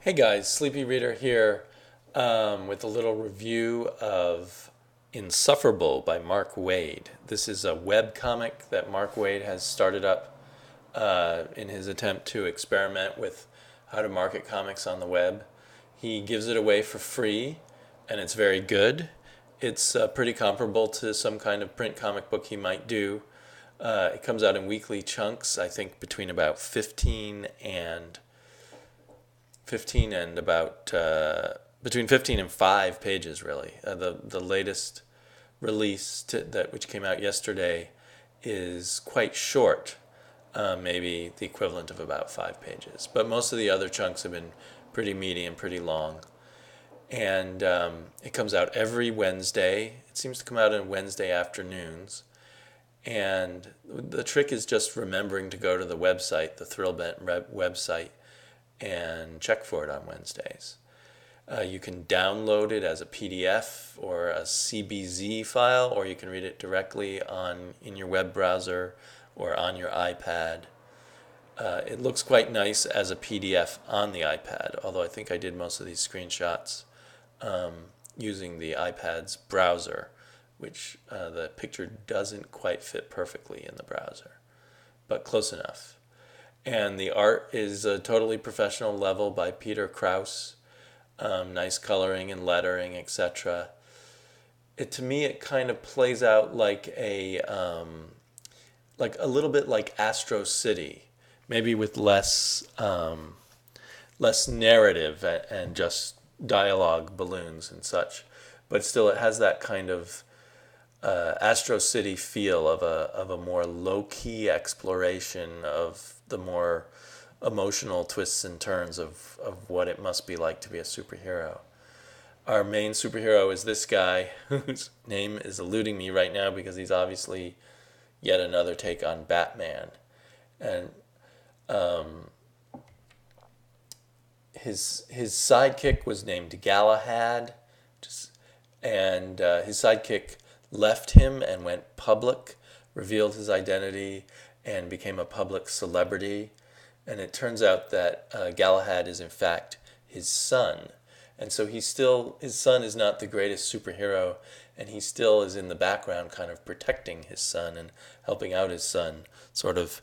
Hey guys, Sleepy Reader here with a little review of Insufferable by Mark Waid. This is a webcomic that Mark Waid has started up in his attempt to experiment with how to market comics on the web. He gives it away for free, and it's very good. It's pretty comparable to some kind of print comic book he might do. It comes out in weekly chunks, I think between about 15 and about between 15 and 5 pages, really. The latest release which came out yesterday is quite short, maybe the equivalent of about 5 pages. But most of the other chunks have been pretty meaty and pretty long. And it comes out every Wednesday. It seems to come out on Wednesday afternoons. And the trick is just remembering to go to the website, the Thrillbent website, and check for it on Wednesdays. You can download it as a PDF or a CBZ file, or you can read it directly in your web browser or on your iPad. It looks quite nice as a PDF on the iPad, although I think I did most of these screenshots using the iPad's browser, which the picture doesn't quite fit perfectly in the browser, but close enough. And the art is a totally professional level by Peter Krause. Nice coloring and lettering, etc. To me, it kind of plays out like a little bit like Astro City, maybe with less narrative and just dialogue balloons and such. But still, it has that kind of Astro City feel of a more low-key exploration of the more emotional twists and turns of what it must be like to be a superhero. Our main superhero is this guy whose name is eluding me right now because he's obviously yet another take on Batman. And his sidekick was named Galahad, and his sidekick left him and went public, revealed his identity, and became a public celebrity. And it turns out that Galahad is in fact his son. And so his son is not the greatest superhero, and he still is in the background kind of protecting his son and helping out his son, sort of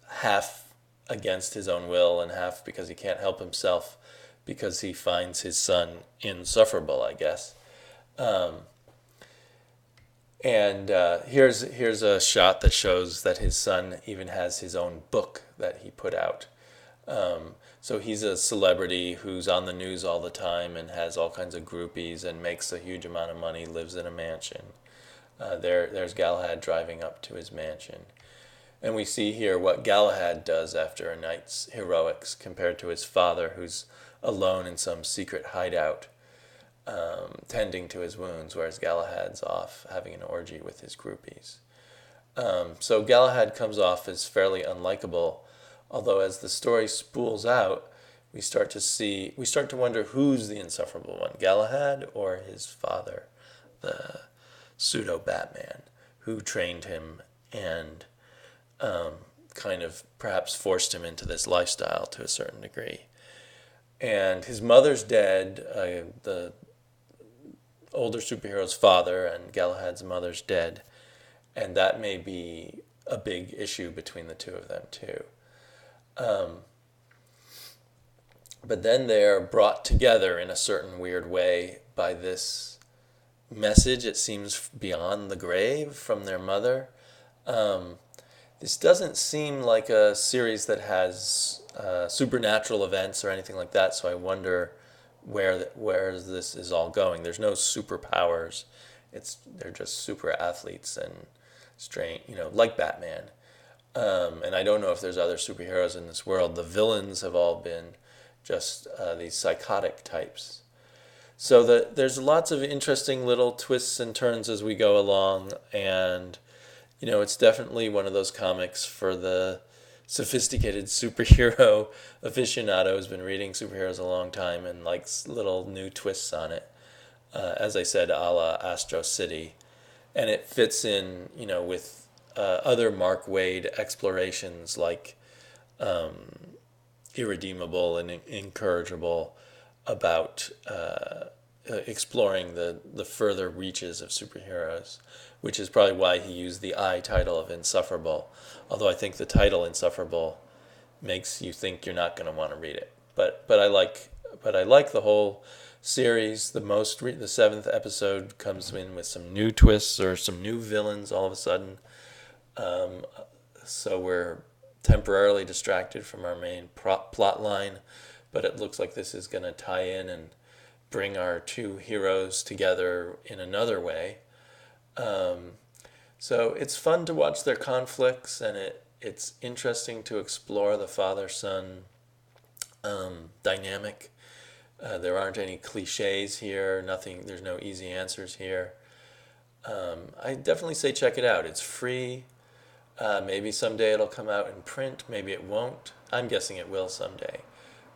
half against his own will and half because he can't help himself because he finds his son insufferable, I guess. And here's a shot that shows that his son even has his own book that he put out. So he's a celebrity who's on the news all the time and has all kinds of groupies and makes a huge amount of money, lives in a mansion. There's Galahad driving up to his mansion. And we see here what Galahad does after a night's heroics compared to his father, who's alone in some secret hideout, tending to his wounds, whereas Galahad's off having an orgy with his groupies. So Galahad comes off as fairly unlikable, although as the story spools out, we start to wonder who's the insufferable one, Galahad or his father, the pseudo-Batman, who trained him and kind of perhaps forced him into this lifestyle to a certain degree. And his mother's dead, the older superhero's father, and Galahad's mother's dead, and that may be a big issue between the two of them too. But then they're brought together in a certain weird way by this message, it seems beyond the grave, from their mother. This doesn't seem like a series that has supernatural events or anything like that, so I wonder where this is all going. There's no superpowers. They're just super athletes and strange, like Batman. And I don't know if there's other superheroes in this world. The villains have all been just these psychotic types. So there's lots of interesting little twists and turns as we go along, and it's definitely one of those comics for the sophisticated superhero aficionado who's been reading superheroes a long time and likes little new twists on it. As I said, a la Astro City. And it fits in, with other Mark Waid explorations like irredeemable and incorrigible about exploring the further reaches of superheroes, which is probably why he used the I title of Insufferable. Although I think the title Insufferable makes you think you're not going to want to read it. But I like the whole series. The seventh episode comes in with some new twists or some new villains all of a sudden. So we're temporarily distracted from our main plot line, but it looks like this is going to tie in and bring our two heroes together in another way. So it's fun to watch their conflicts, and it's interesting to explore the father-son dynamic. There aren't any cliches here. Nothing. There's no easy answers here. I definitely say check it out. It's free. Maybe someday it'll come out in print. Maybe it won't. I'm guessing it will someday.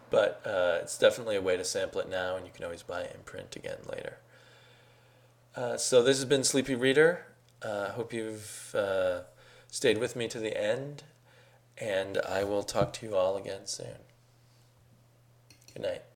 But it's definitely a way to sample it now, and you can always buy it in print again later. So this has been Sleepy Reader. Hope you've stayed with me to the end, and I will talk to you all again soon. Good night.